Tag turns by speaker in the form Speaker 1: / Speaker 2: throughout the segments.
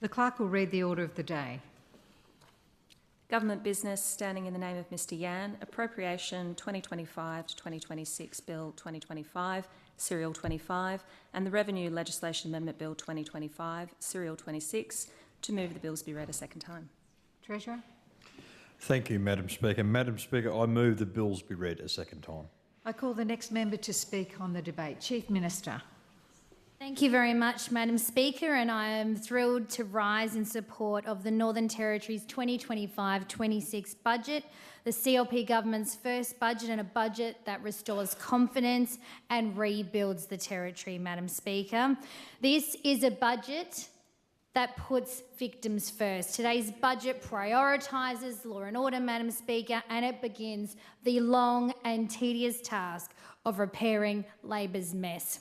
Speaker 1: The clerk will read the order of the day.
Speaker 2: Government business standing in the name of Mr Yan, Appropriation 2025 to 2026 Bill 2025, Serial 25, and the Revenue Legislation Amendment Bill 2025, Serial 26, to move the bills be read a second time.
Speaker 1: Treasurer.
Speaker 3: Thank you, Madam Speaker. Madam Speaker, I move the bills be read a second time.
Speaker 1: I call the next member to speak on the debate. Chief Minister.
Speaker 4: Thank you very much, Madam Speaker, and I am thrilled to rise in support of the Northern Territory's 2025-26 budget, the CLP government's first budget and a budget that restores confidence and rebuilds the Territory, Madam Speaker. This is a budget that puts victims first. Today's budget prioritises law and order, Madam Speaker, and it begins the long and tedious task of repairing Labor's mess.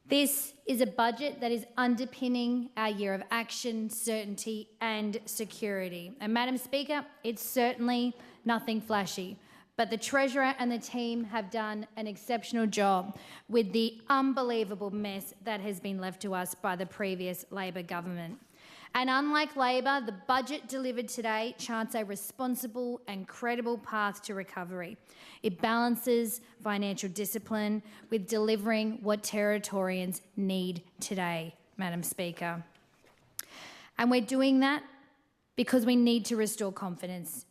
Speaker 4: This is a budget that is underpinning our year of action, certainty and security. And Madam Speaker, it's certainly nothing flashy, but the Treasurer and the team have done an exceptional job with the unbelievable mess that has been left to us by the previous Labor government. And unlike Labor, the budget delivered today charts a responsible and credible path to recovery. It balances financial discipline with delivering what Territorians need today, Madam Speaker. And we're doing that because we need to restore confidence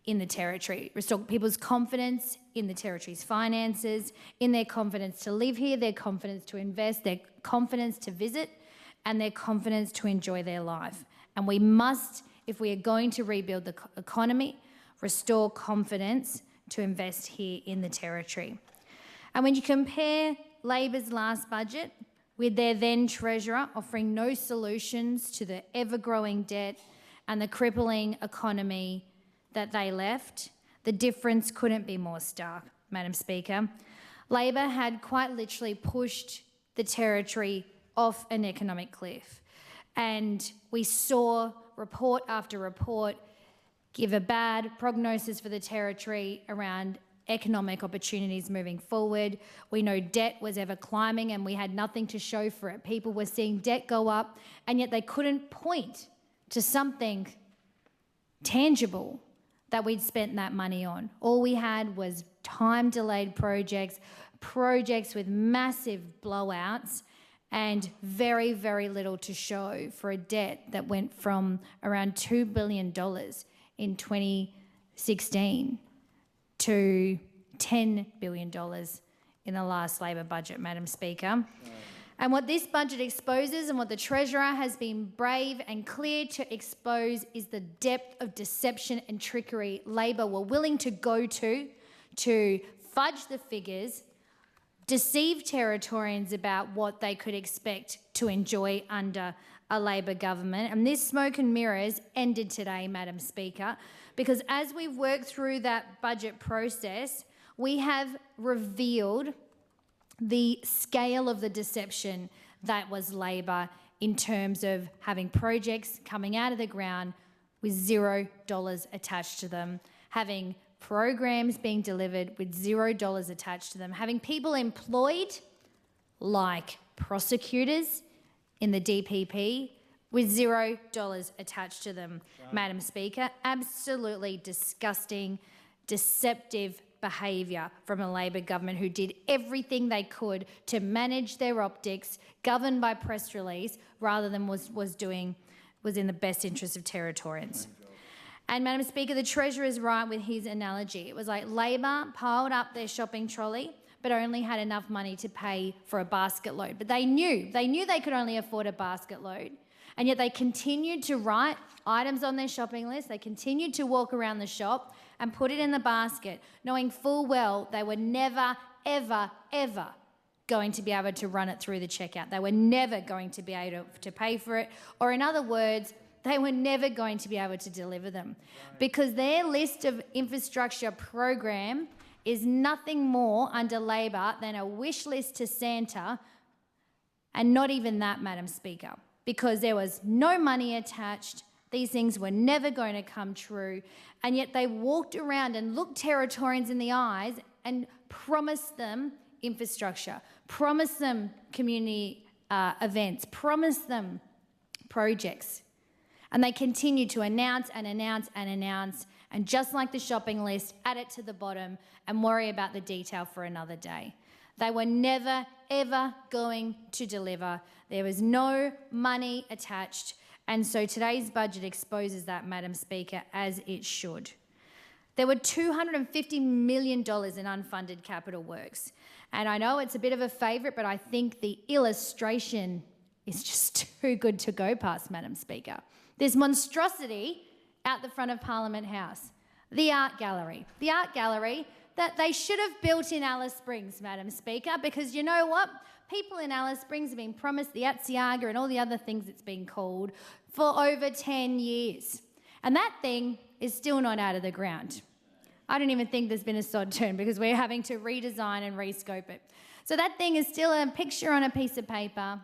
Speaker 4: in the Territory, restore people's confidence in the Territory's finances, in their confidence to live here, their confidence to invest, their confidence to visit, and their confidence to enjoy their life. And we must, if we are going to rebuild the economy, restore confidence to invest here in the Territory. And when you compare Labor's last budget with their then Treasurer offering no solutions to the ever-growing debt and the crippling economy that they left, the difference couldn't be more stark, Madam Speaker. Labor had quite literally pushed the Territory off an economic cliff. And we saw report after report give a bad prognosis for the Territory around economic opportunities moving forward. We know debt was ever climbing and we had nothing to show for it. People were seeing debt go up and yet they couldn't point to something tangible that we'd spent that money on. All we had was time-delayed projects, projects with massive blowouts, and very, very little to show for a debt that went from around $2 billion in 2016 to $10 billion in the last Labor budget, Madam Speaker. And what this budget exposes and what the Treasurer has been brave and clear to expose is the depth of deception and trickery Labor were willing to go to fudge the figures, deceive Territorians about what they could expect to enjoy under a Labor government. And this smoke and mirrors ended today, Madam Speaker, because as we've worked through that budget process, we have revealed the scale of the deception that was Labor in terms of having projects coming out of the ground with $0 attached to them, having programs being delivered with $0 attached to them, having people employed like prosecutors in the DPP with $0 attached to them, Madam Speaker. Absolutely disgusting, deceptive behaviour from a Labor government who did everything they could to manage their optics, governed by press release, rather than was in the best interest of Territorians. And Madam Speaker, the Treasurer is right with his analogy. It was like Labor piled up their shopping trolley but only had enough money to pay for a basket load. But they knew they could only afford a basket load. And yet they continued to write items on their shopping list. They continued to walk around the shop and put it in the basket, knowing full well they were never, ever, ever going to be able to run it through the checkout. They were never going to be able to pay for it. Or in other words, they were never going to be able to deliver them, because their list of infrastructure program is nothing more under Labor than a wish list to Santa, and not even that, Madam Speaker, because there was no money attached. These things were never going to come true, and yet they walked around and looked Territorians in the eyes and promised them infrastructure, promised them community events, promised them projects. And they continue to announce and announce and announce, and just like the shopping list, add it to the bottom and worry about the detail for another day. They were never, ever going to deliver. There was no money attached. And so today's budget exposes that, Madam Speaker, as it should. There were $250 million in unfunded capital works. And I know it's a bit of a favourite, but I think the illustration is just too good to go past, Madam Speaker. This monstrosity out the front of Parliament House, the art gallery. The art gallery that they should have built in Alice Springs, Madam Speaker, because you know what? People in Alice Springs have been promised the 𝙍𝙀𝙇𝙬𝙎 and all the other things it's been called for over 10 years. And that thing is still not out of the ground. I don't even think there's been a sod turn because we're having to redesign and rescope it. So that thing is still a picture on a piece of paper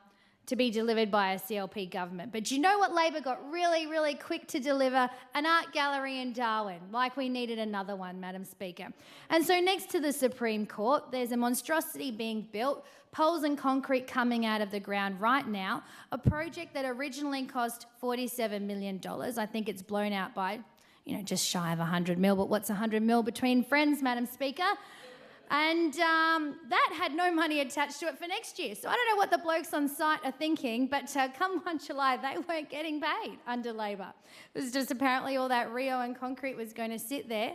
Speaker 4: to be delivered by a CLP government. But you know what Labor got really, really quick to deliver? An art gallery in Darwin, like we needed another one, Madam Speaker. And so next to the Supreme Court, there's a monstrosity being built, poles and concrete coming out of the ground right now, a project that originally cost $47 million. I think it's blown out by, just shy of 100 mil, but what's 100 mil between friends, Madam Speaker? And that had no money attached to it for next year. So I don't know what the blokes on site are thinking, but come 1 July, they weren't getting paid under Labor. It was just apparently all that Rio and concrete was going to sit there.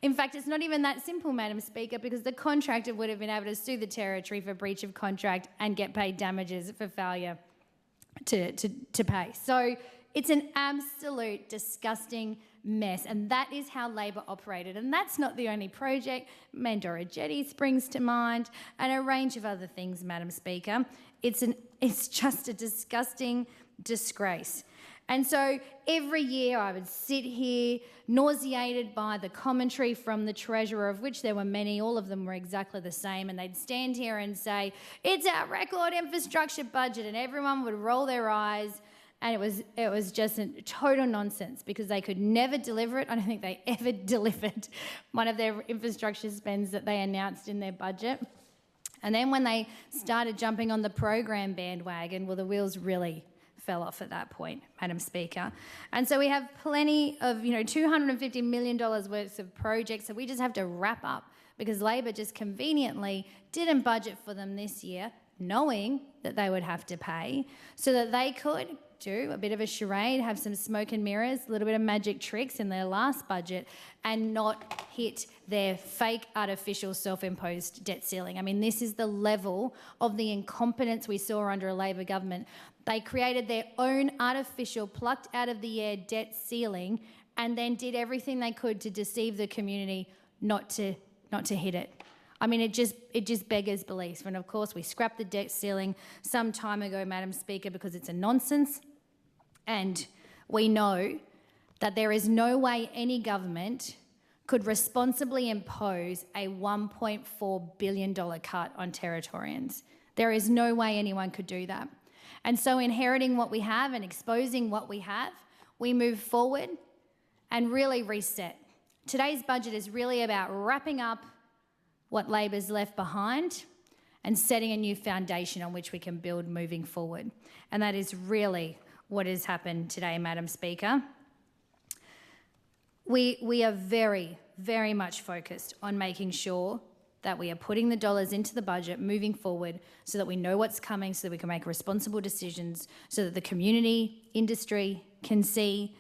Speaker 4: In fact, it's not even that simple, Madam Speaker, because the contractor would have been able to sue the Territory for breach of contract and get paid damages for failure to pay. So it's an absolute disgusting mess, and that is how Labor operated. And that's not the only project. Mandorra Jetty springs to mind, and a range of other things, Madam Speaker. It's just a disgusting disgrace. And so every year I would sit here nauseated by the commentary from the Treasurer, of which there were many, all of them were exactly the same, and they'd stand here and say, it's our record infrastructure budget, and everyone would roll their eyes. And it was just a total nonsense because they could never deliver it. I don't think they ever delivered one of their infrastructure spends that they announced in their budget. And then when they started jumping on the program bandwagon, well, the wheels really fell off at that point, Madam Speaker. And so we have plenty of, $250 million worth of projects that we just have to wrap up because Labor just conveniently didn't budget for them this year, knowing that they would have to pay, so that they could do a bit of a charade, have some smoke and mirrors, a little bit of magic tricks in their last budget, and not hit their fake artificial self-imposed debt ceiling. I mean, this is the level of the incompetence we saw under a Labor government. They created their own artificial, plucked out of the air debt ceiling and then did everything they could to deceive the community not to hit it. I mean, it just beggars belief. And of course, we scrapped the debt ceiling some time ago, Madam Speaker, because it's a nonsense. And we know that there is no way any government could responsibly impose a $1.4 billion cut on Territorians. There is no way anyone could do that. And so inheriting what we have and exposing what we have, we move forward and really reset. Today's budget is really about wrapping up what Labor's left behind and setting a new foundation on which we can build moving forward. And that is really what has happened today, Madam Speaker. We are very, very much focused on making sure that we are putting the dollars into the budget moving forward so that we know what's coming, so that we can make responsible decisions, so that the community, industry can see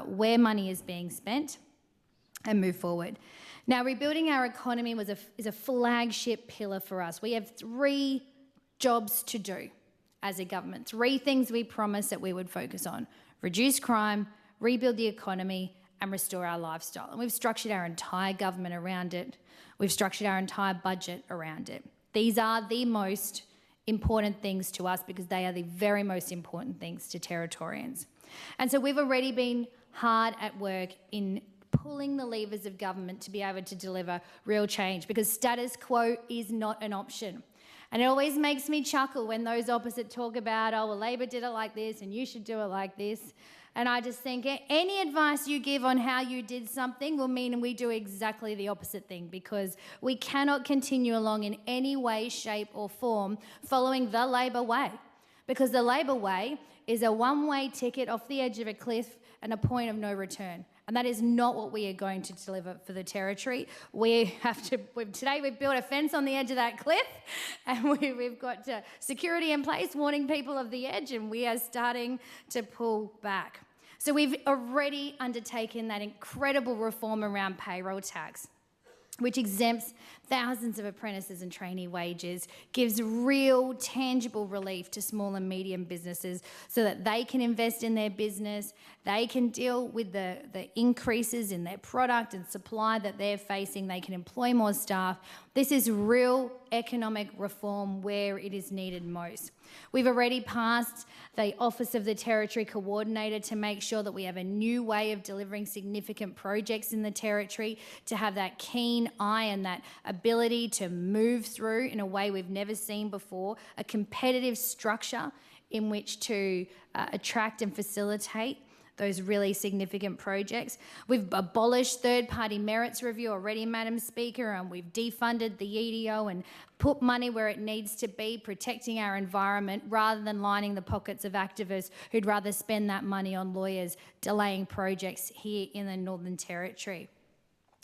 Speaker 4: where money is being spent and move forward. Now, rebuilding our economy is a flagship pillar for us. We have 3 jobs to do as a government, 3 things we promised that we would focus on: reduce crime, rebuild the economy, and restore our lifestyle. And we've structured our entire government around it. We've structured our entire budget around it. These are the most important things to us because they are the very most important things to Territorians. And so we've already been hard at work in pulling the levers of government to be able to deliver real change, because status quo is not an option. And it always makes me chuckle when those opposite talk about, oh, well, Labor did it like this and you should do it like this. And I just think any advice you give on how you did something will mean we do exactly the opposite thing, because we cannot continue along in any way, shape or form following the Labor way. Because the Labor way is a one-way ticket off the edge of a cliff and a point of no return. And that is not what we are going to deliver for the Territory. Today we've built a fence on the edge of that cliff, and we've got security in place warning people of the edge, and we are starting to pull back. So we've already undertaken that incredible reform around payroll tax, which exempts thousands of apprentices and trainee wages, gives real tangible relief to small and medium businesses so that they can invest in their business, they can deal with the increases in their product and supply that they're facing, they can employ more staff. This is real economic reform where it is needed most. We've already passed the Office of the Territory Coordinator to make sure that we have a new way of delivering significant projects in the Territory, to have that keen eye and that ability to move through in a way we've never seen before, a competitive structure in which to attract and facilitate those really significant projects. We've abolished third-party merits review already, Madam Speaker, and we've defunded the EDO and put money where it needs to be, protecting our environment rather than lining the pockets of activists who'd rather spend that money on lawyers delaying projects here in the Northern Territory.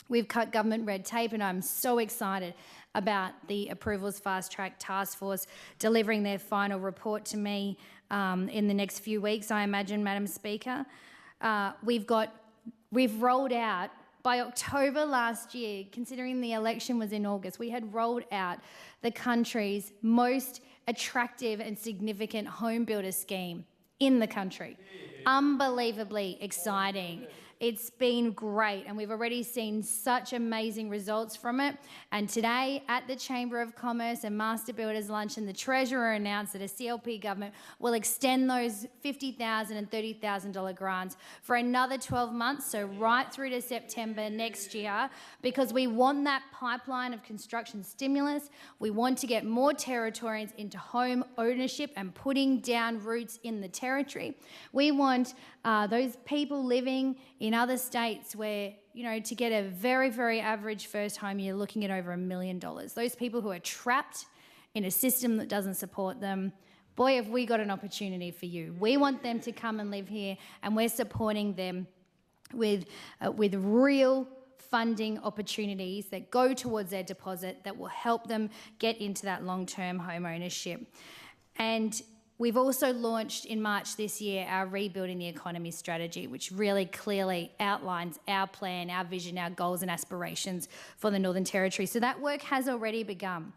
Speaker 4: We've cut government red tape, and I'm so excited about the Approvals Fast Track Task Force delivering their final report to me in the next few weeks, I imagine, Madam Speaker. We've rolled out, by October last year, considering the election was in August, we had rolled out the country's most attractive and significant home builder scheme in the country. Unbelievably exciting. It's been great, and we've already seen such amazing results from it. And today at the Chamber of Commerce and Master Builders Luncheon, the Treasurer announced that a CLP government will extend those $50,000 and $30,000 grants for another 12 months, so right through to September next year, because we want that pipeline of construction stimulus. We want to get more Territorians into home ownership and putting down roots in the Territory. We want those people living in other states where, to get a very, very average first home, you're looking at over $1 million. Those people who are trapped in a system that doesn't support them, boy, have we got an opportunity for you. We want them to come and live here, and we're supporting them with real funding opportunities that go towards their deposit that will help them get into that long-term home ownership. And we've also launched in March this year our Rebuilding the Economy strategy, which really clearly outlines our plan, our vision, our goals and aspirations for the Northern Territory. So that work has already begun.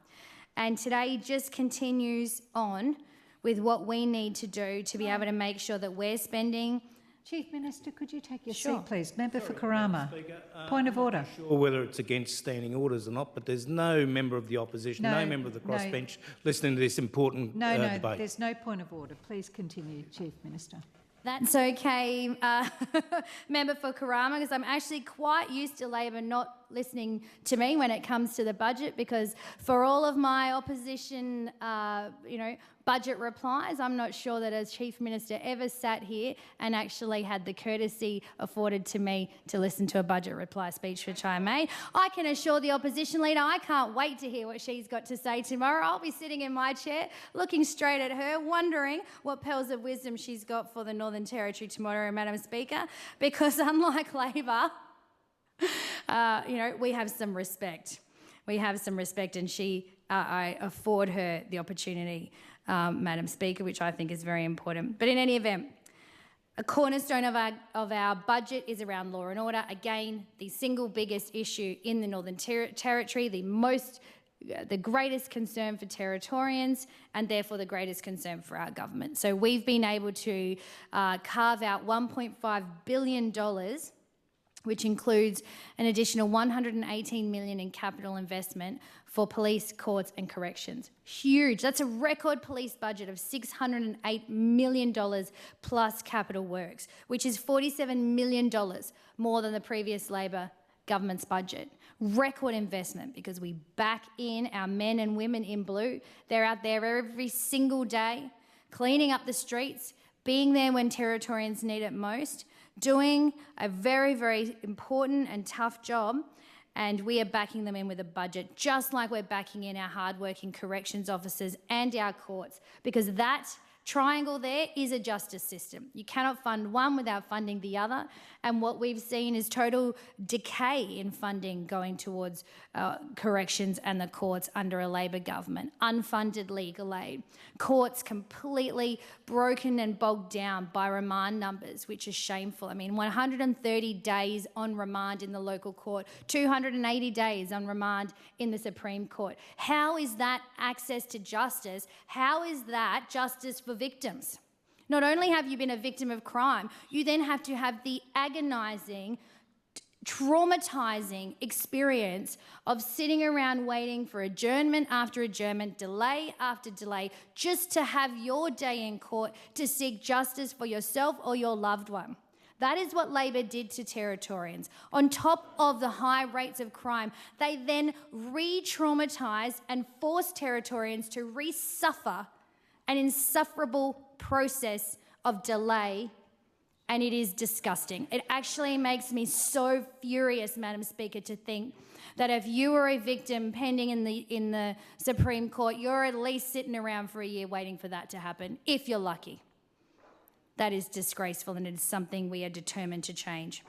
Speaker 4: And today just continues on with what we need to do to be able to make sure that we're spending.
Speaker 1: Chief Minister, could you take your
Speaker 4: Sure.
Speaker 1: seat, please? Member for Karama. Point of order.
Speaker 5: I'm not sure whether it's against standing orders or not, but there's no member of the opposition, no member of the crossbench listening to this important debate.
Speaker 1: No, there's no point of order. Please continue, Chief Minister.
Speaker 4: That's okay, Member for Karama, because I'm actually quite used to Labor not listening to me when it comes to the budget, because for all of my opposition, budget replies, I'm not sure that as Chief Minister ever sat here and actually had the courtesy afforded to me to listen to a budget reply speech which I made. I can assure the opposition leader I can't wait to hear what she's got to say tomorrow. I'll be sitting in my chair looking straight at her, wondering what pearls of wisdom she's got for the Northern Territory tomorrow, Madam Speaker, because unlike Labor, we have some respect. We have some respect, and I afford her the opportunity, Madam Speaker, which I think is very important. But in any event, a cornerstone of our budget is around law and order. Again, the single biggest issue in the Northern Territory, the greatest concern for Territorians, and therefore the greatest concern for our government. So we've been able to carve out $1.5 billion, which includes an additional $118 million in capital investment for police, courts and corrections. Huge. That's a record police budget of $608 million plus capital works, which is $47 million more than the previous Labor government's budget. Record investment, because we back in our men and women in blue. They're out there every single day, cleaning up the streets, being there when Territorians need it most, doing a very, very important and tough job, and we are backing them in with a budget, just like we're backing in our hardworking corrections officers and our courts, because that triangle there is a justice system. You cannot fund one without funding the other. And what we've seen is total decay in funding going towards corrections and the courts under a Labor government. Unfunded legal aid. Courts completely broken and bogged down by remand numbers, which is shameful. I mean, 130 days on remand in the local court, 280 days on remand in the Supreme Court. How is that access to justice? How is that justice for victims? Not only have you been a victim of crime, you then have to have the agonising, traumatising experience of sitting around waiting for adjournment after adjournment, delay after delay, just to have your day in court to seek justice for yourself or your loved one. That is what Labor did to Territorians. On top of the high rates of crime, they then re-traumatised and forced Territorians to re-suffer an insufferable process of delay, and it is disgusting. It actually makes me so furious, Madam Speaker, to think that if you were a victim pending in the Supreme Court, you're at least sitting around for a year waiting for that to happen, if you're lucky. That is disgraceful, and it is something we are determined to change.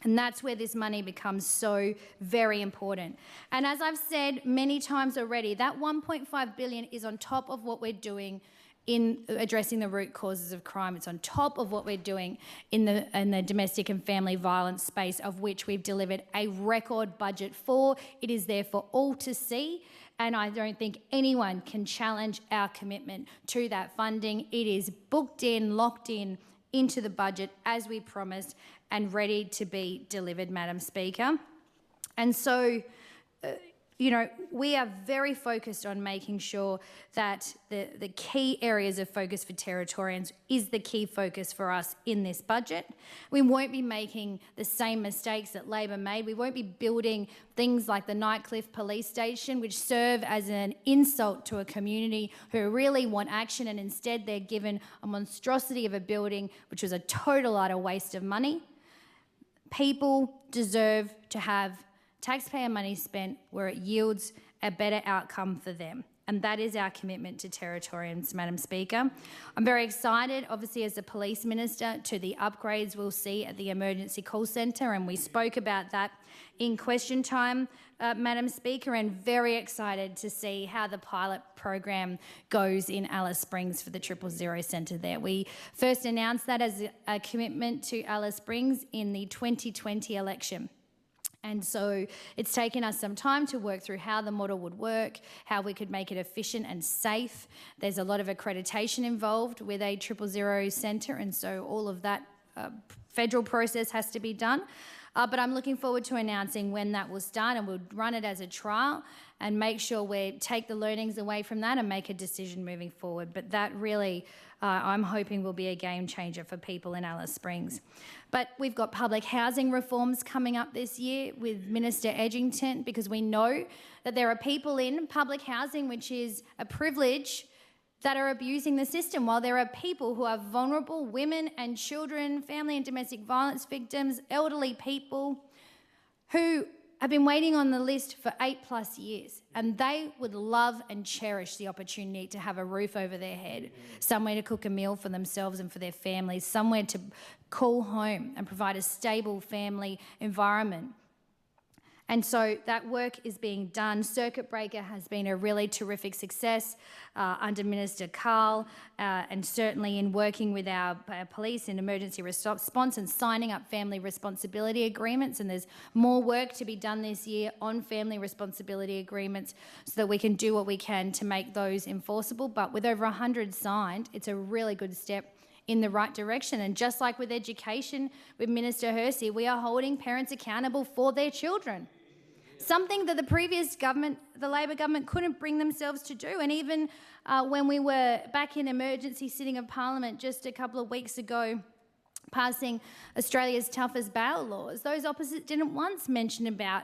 Speaker 4: And that's where this money becomes so very important. And as I've said many times already, that $1.5 billion is on top of what we're doing in addressing the root causes of crime. It's on top of what we're doing in the domestic and family violence space, of which we've delivered a record budget for. It is there for all to see, and I don't think anyone can challenge our commitment to that funding. It is booked in, locked in into the budget as we promised, and ready to be delivered, Madam Speaker. And so, we are very focused on making sure that the key areas of focus for Territorians is the key focus for us in this budget. We won't be making the same mistakes that Labor made. We won't be building things like the Nightcliff Police Station, which serve as an insult to a community who really want action, and instead they're given a monstrosity of a building, which was a total utter waste of money. People deserve to have taxpayer money spent where it yields a better outcome for them. And that is our commitment to Territorians, Madam Speaker. I'm very excited, obviously, as the Police Minister, to the upgrades we'll see at the Emergency Call Centre, and we spoke about that in question time, Madam Speaker, and very excited to see how the pilot program goes in Alice Springs for the 000 Centre there. We first announced that as a commitment to Alice Springs in the 2020 election. And so it's taken us some time to work through how the model would work, how we could make it efficient and safe. There's a lot of accreditation involved with a 000 centre, and so all of that federal process has to be done. But I'm looking forward to announcing when that will start, and we'll run it as a trial and make sure we take the learnings away from that and make a decision moving forward. But that really, I'm hoping, will be a game changer for people in Alice Springs. But we've got public housing reforms coming up this year with Minister Edgington, because we know that there are people in public housing, which is a privilege, that are abusing the system, while there are people who are vulnerable, women and children, family and domestic violence victims, elderly people, who have been waiting on the list for 8+ years, and they would love and cherish the opportunity to have a roof over their head, somewhere to cook a meal for themselves and for their families, somewhere to call home and provide a stable family environment. And so that work is being done. Circuit Breaker has been a really terrific success under Minister Carl, and certainly in working with our police in emergency response and signing up family responsibility agreements. And there's more work to be done this year on family responsibility agreements so that we can do what we can to make those enforceable. But with over 100 signed, it's a really good step in the right direction. And just like with education, with Minister 𝙍𝙀𝙇𝙀𝙑, we are holding parents accountable for their children. Something that the previous government, the Labor government, couldn't bring themselves to do. And even when we were back in emergency sitting of Parliament just a couple of weeks ago, passing Australia's toughest bail laws, those opposite didn't once mention about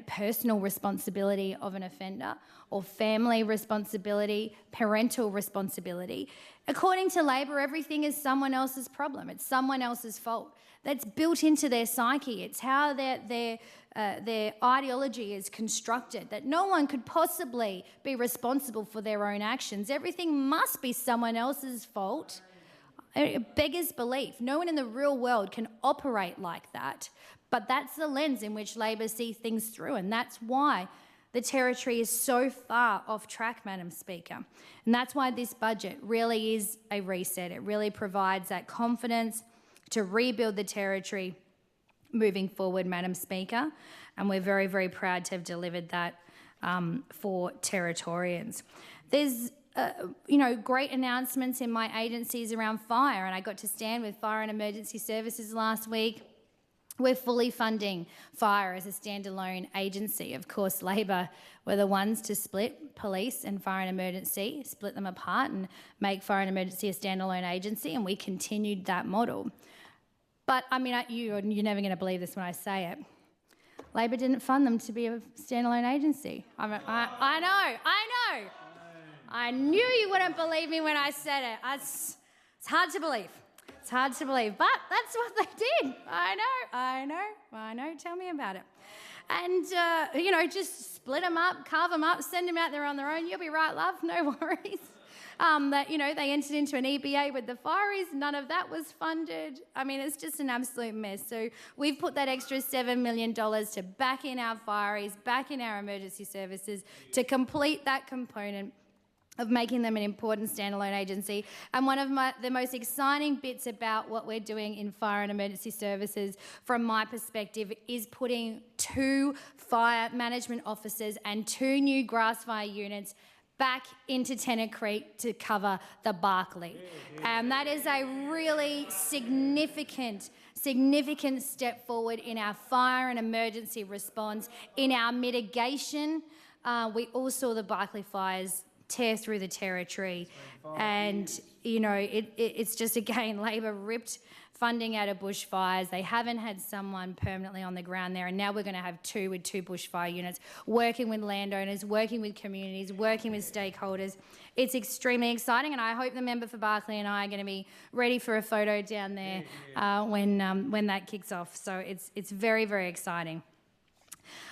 Speaker 4: personal responsibility of an offender or family responsibility, parental responsibility. According to Labor, everything is someone else's problem. It's someone else's fault. That's built into their psyche. It's how their ideology is constructed, that no one could possibly be responsible for their own actions. Everything must be someone else's fault. It beggars belief. No one in the real world can operate like that. But that's the lens in which Labor sees things through, and that's why the Territory is so far off track, Madam Speaker. And that's why this budget really is a reset. It really provides that confidence to rebuild the Territory moving forward, Madam Speaker. And we're very, very proud to have delivered that for Territorians. There's great announcements in my agencies around fire, and I got to stand with Fire and Emergency Services last week. We're fully funding fire as a standalone agency. Of course, Labor were the ones to split police and fire and emergency, split them apart and make fire and emergency a standalone agency, and we continued that model. But, I mean, you're never going to believe this when I say it. Labor didn't fund them to be a standalone agency. I know. I knew you wouldn't believe me when I said it. It's hard to believe. It's hard to believe, but that's what they did. I know. Tell me about it. And, just split them up, carve them up, send them out there on their own. You'll be right, love, no worries. They entered into an EBA with the fireys. None of that was funded. I mean, it's just an absolute mess. So we've put that extra $7 million to back in our fireys, back in our emergency services to complete that component of making them an important standalone agency. And one of the most exciting bits about what we're doing in fire and emergency services, from my perspective, is putting 2 fire management officers and 2 new grass fire units back into Tennant Creek to cover the Barkly. And that is a really significant step forward in our fire and emergency response, in our mitigation. We all saw the Barkly fires tear through the Territory, and it's just, again, Labor ripped funding out of bushfires. They haven't had someone permanently on the ground there, and now we're going to have 2 with 2 bushfire units, working with landowners, working with communities, working with stakeholders. It's extremely exciting, and I hope the member for Barkly and I are going to be ready for a photo down there when that kicks off. So it's very, very exciting.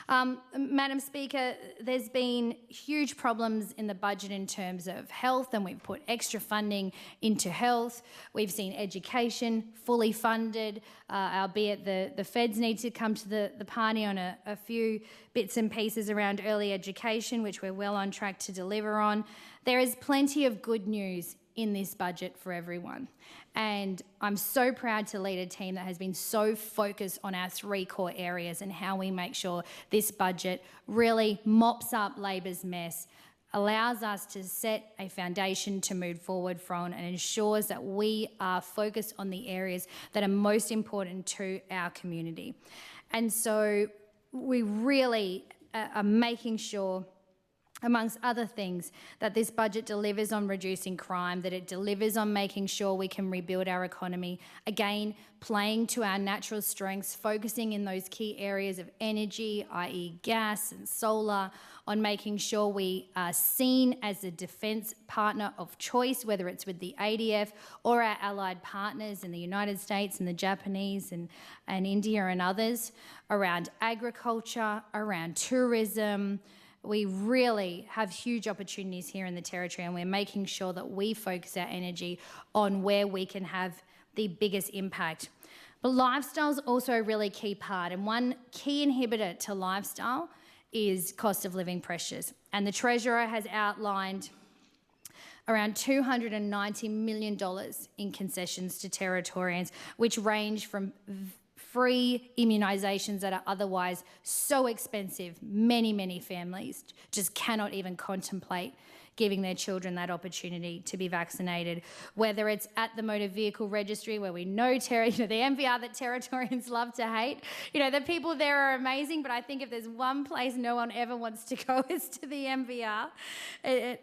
Speaker 4: Madam Speaker, there's been huge problems in the budget in terms of health, and we've put extra funding into health. We've seen education fully funded, albeit the feds need to come to the party on a few bits and pieces around early education, which we're well on track to deliver on. There is plenty of good news in this budget for everyone. And I'm so proud to lead a team that has been so focused on our 3 core areas and how we make sure this budget really mops up Labor's mess, allows us to set a foundation to move forward from, and ensures that we are focused on the areas that are most important to our community. And so we really are making sure, amongst other things, that this budget delivers on reducing crime, that it delivers on making sure we can rebuild our economy, again, playing to our natural strengths, focusing in those key areas of energy, i.e. gas and solar, on making sure we are seen as a defence partner of choice, whether it's with the ADF or our allied partners in the United States and the Japanese and India and others, around agriculture, around tourism. We really have huge opportunities here in the Territory, and we're making sure that we focus our energy on where we can have the biggest impact. But lifestyle is also a really key part, and one key inhibitor to lifestyle is cost of living pressures. And the Treasurer has outlined around $290 million in concessions to Territorians, which range from free immunisations that are otherwise so expensive, many families just cannot even contemplate giving their children that opportunity to be vaccinated, whether it's at the motor vehicle registry, where we know the MVR that Territorians love to hate. The people there are amazing, but I think if there's one place no one ever wants to go, it's to the MVR.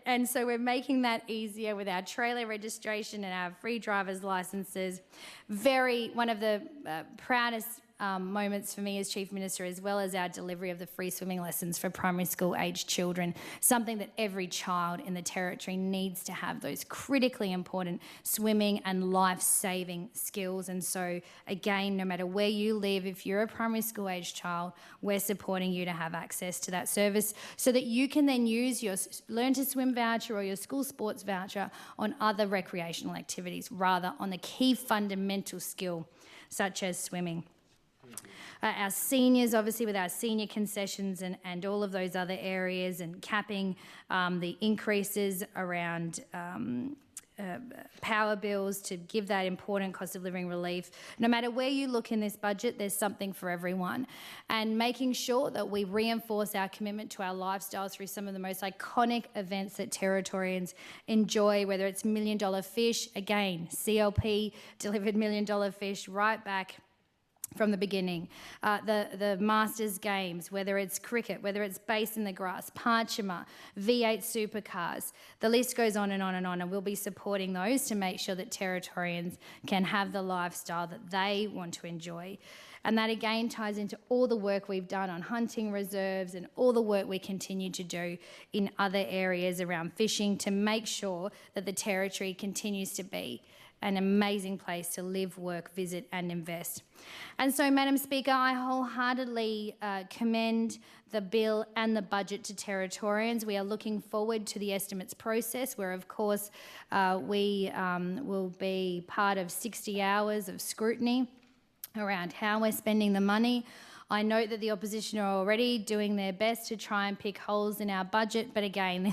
Speaker 4: And so we're making that easier with our trailer registration and our free driver's licences. One of the proudest moments for me as Chief Minister, as well as our delivery of the free swimming lessons for primary school aged children, something that every child in the Territory needs to have, those critically important swimming and life-saving skills. And so, again, no matter where you live, if you're a primary school aged child, we're supporting you to have access to that service so that you can then use your Learn to Swim voucher or your school sports voucher on other recreational activities, rather on the key fundamental skill such as swimming. Our seniors, obviously, with our senior concessions and all of those other areas, and capping the increases around power bills to give that important cost of living relief. No matter where you look in this budget, there's something for everyone. And making sure that we reinforce our commitment to our lifestyle through some of the most iconic events that Territorians enjoy, whether it's $1 Million Fish, again, CLP delivered $1 Million Fish right back from the beginning. The Masters Games, whether it's cricket, whether it's base in the grass, Parchima, V8 supercars, the list goes on and on and on, and we'll be supporting those to make sure that Territorians can have the lifestyle that they want to enjoy. And that again ties into all the work we've done on hunting reserves and all the work we continue to do in other areas around fishing to make sure that the Territory continues to be an amazing place to live, work, visit and invest. And so, Madam Speaker, I wholeheartedly commend the bill and the budget to Territorians. We are looking forward to the estimates process where, of course, we will be part of 60 hours of scrutiny around how we're spending the money. I note that the opposition are already doing their best to try and pick holes in our budget, but again,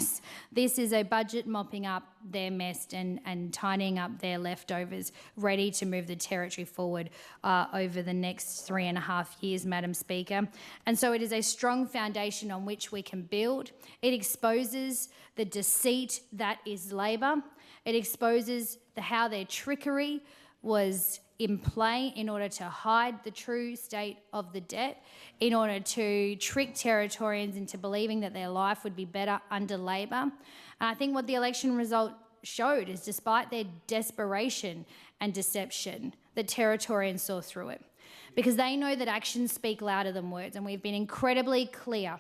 Speaker 4: this is a budget mopping up their mess and tidying up their leftovers, ready to move the Territory forward over the next 3.5 years, Madam Speaker. And so it is a strong foundation on which we can build. It exposes the deceit that is Labor. It exposes how their trickery was in play in order to hide the true state of the debt, in order to trick Territorians into believing that their life would be better under Labor. And I think what the election result showed is, despite their desperation and deception, that Territorians saw through it, because they know that actions speak louder than words, and we've been incredibly clear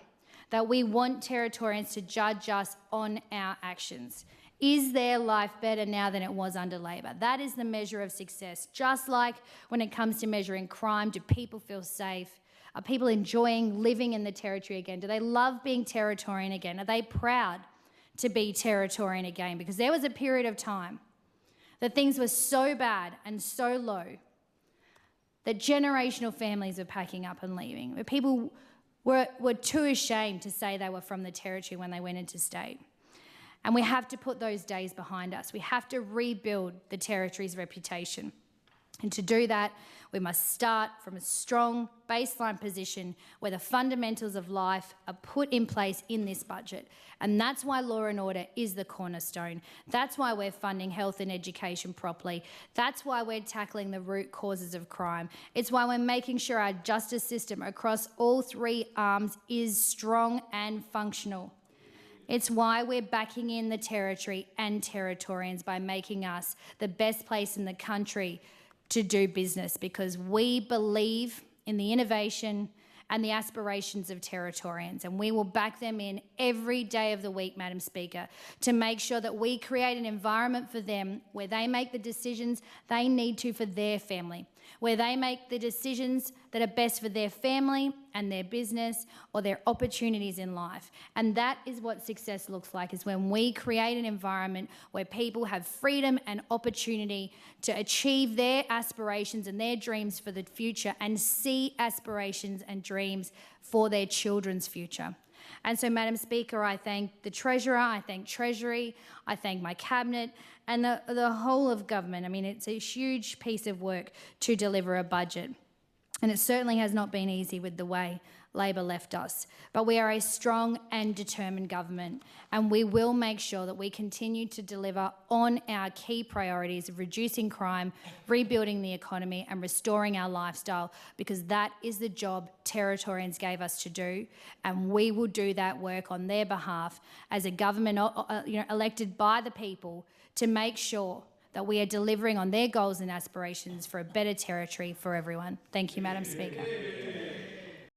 Speaker 4: that we want Territorians to judge us on our actions. Is their life better now than it was under Labor? That is the measure of success. Just like when it comes to measuring crime, do people feel safe? Are people enjoying living in the Territory again? Do they love being Territorian again? Are they proud to be Territorian again? Because there was a period of time that things were so bad and so low that generational families were packing up and leaving, where people were too ashamed to say they were from the Territory when they went into state. And we have to put those days behind us. We have to rebuild the Territory's reputation. And to do that, we must start from a strong baseline position where the fundamentals of life are put in place in this budget. And that's why law and order is the cornerstone. That's why we're funding health and education properly. That's why we're tackling the root causes of crime. It's why we're making sure our justice system across all three arms is strong and functional. It's why we're backing in the Territory and Territorians by making us the best place in the country to do business, because we believe in the innovation and the aspirations of Territorians, and we will back them in every day of the week, Madam Speaker, to make sure that we create an environment for them where they make the decisions they need to for their family, where they make the decisions that are best for their family and their business or their opportunities in life. And that is what success looks like, is when we create an environment where people have freedom and opportunity to achieve their aspirations and their dreams for the future, and see aspirations and dreams for their children's future. And so, Madam Speaker, I thank the Treasurer, I thank Treasury, I thank my Cabinet and the whole of government. I mean, it's a huge piece of work to deliver a budget. And it certainly has not been easy with the way Labor left us. But we are a strong and determined government, and we will make sure that we continue to deliver on our key priorities of reducing crime, rebuilding the economy and restoring our lifestyle, because that is the job Territorians gave us to do, and we will do that work on their behalf as a government elected by the people to make sure that we are delivering on their goals and aspirations for a better territory for everyone. Thank you, Madam Speaker.